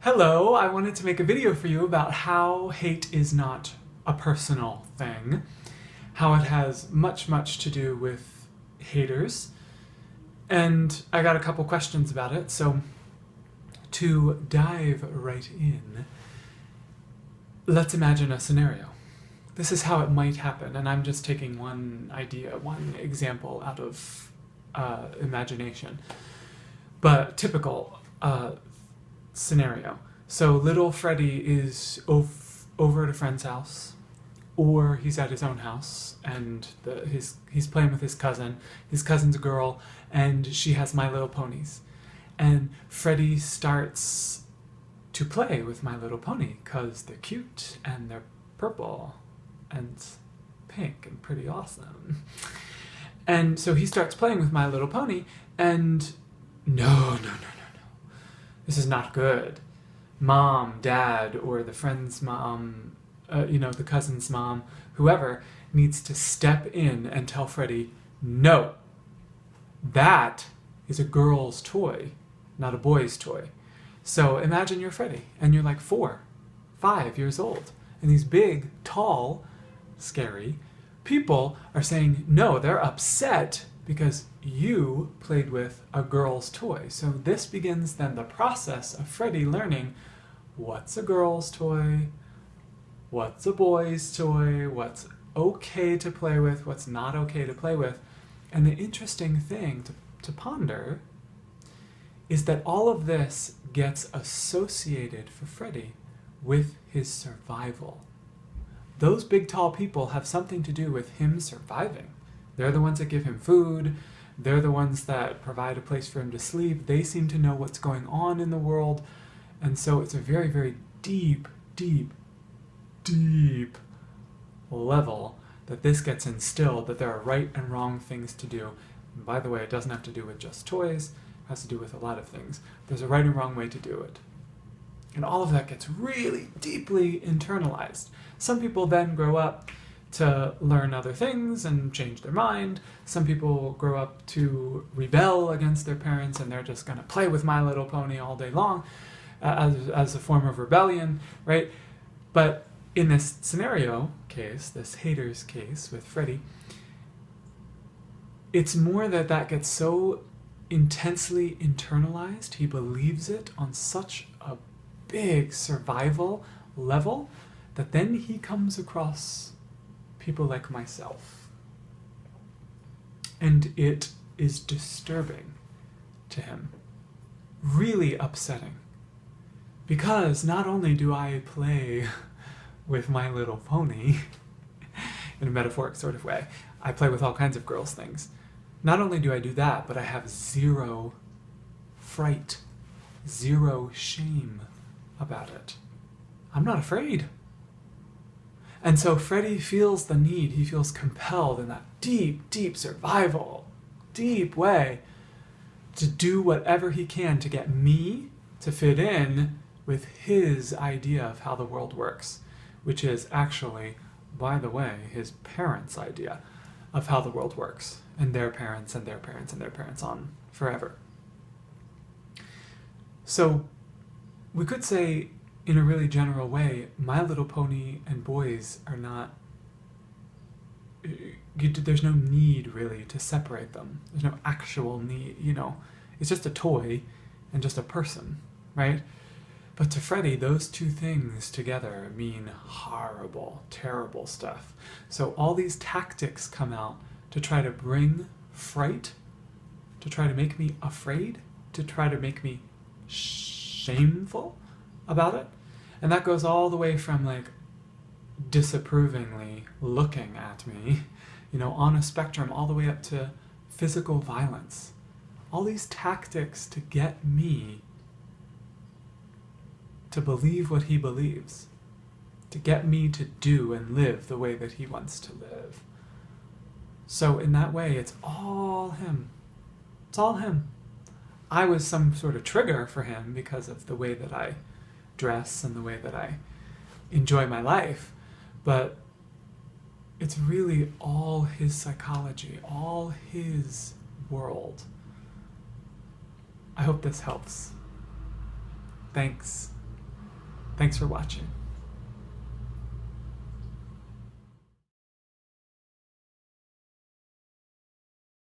Hello, I wanted to make a video for you about how hate is not a personal thing, how it has much to do with haters, and I got a couple questions about it, so to dive right in, let's imagine a scenario. This is how it might happen, and I'm just taking one idea, one example out of imagination, but typical scenario. So little Freddie is over at a friend's house, or he's at his own house, and he's playing with his cousin. His cousin's a girl, and she has My Little Ponies. And Freddie starts to play with My Little Pony, because they're cute, and they're purple, and pink, and pretty awesome. And so he starts playing with My Little Pony, and no. This is not good. Mom, dad, or the friend's mom, the cousin's mom, whoever, needs to step in and tell Freddie, no, that is a girl's toy, not a boy's toy. So imagine you're Freddie, and you're like 4, 5 years old, and these big, tall, scary people are saying, no, they're upset because you played with a girl's toy. So this begins then the process of Freddie learning what's a girl's toy, what's a boy's toy, what's okay to play with, what's not okay to play with. And the interesting thing to ponder is that all of this gets associated for Freddie with his survival. Those big tall people have something to do with him surviving. They're the ones that give him food. They're the ones that provide a place for him to sleep. They seem to know what's going on in the world. And so it's a very deep level that this gets instilled, that there are right and wrong things to do. And by the way, it doesn't have to do with just toys. It has to do with a lot of things. There's a right and wrong way to do it. And all of that gets really deeply internalized. Some people then grow up to learn other things and change their mind. Some people grow up to rebel against their parents, and they're just going to play with My Little Pony all day long as a form of rebellion, right? But in this scenario case, this haters case with Freddie, it's more that gets so intensely internalized, he believes it on such a big survival level, that then he comes across people like myself. And it is disturbing to him, really upsetting. Because not only do I play with My Little Pony, in a metaphoric sort of way, I play with all kinds of girls' things. Not only do I do that, but I have zero fright, zero shame about it. I'm not afraid. And so Freddie feels the need, he feels compelled in that deep survival, deep way to do whatever he can to get me to fit in with his idea of how the world works, which is actually, by the way, his parents' idea of how the world works, and their parents and their parents and their parents on forever. So we could say, in a really general way, My Little Pony and boys are not, there's no need really to separate them. There's no actual need, it's just a toy and just a person, right? But to Freddie, those two things together mean horrible, terrible stuff. So all these tactics come out to try to bring fright, to try to make me afraid, to try to make me shameful about it. And that goes all the way from disapprovingly looking at me, on a spectrum, all the way up to physical violence. All these tactics to get me to believe what he believes, to get me to do and live the way that he wants to live. So in that way, it's all him. It's all him. I was some sort of trigger for him because of the way that I dress and the way that I enjoy my life, but it's really all his psychology, all his world. I hope this helps. Thanks. Thanks for watching.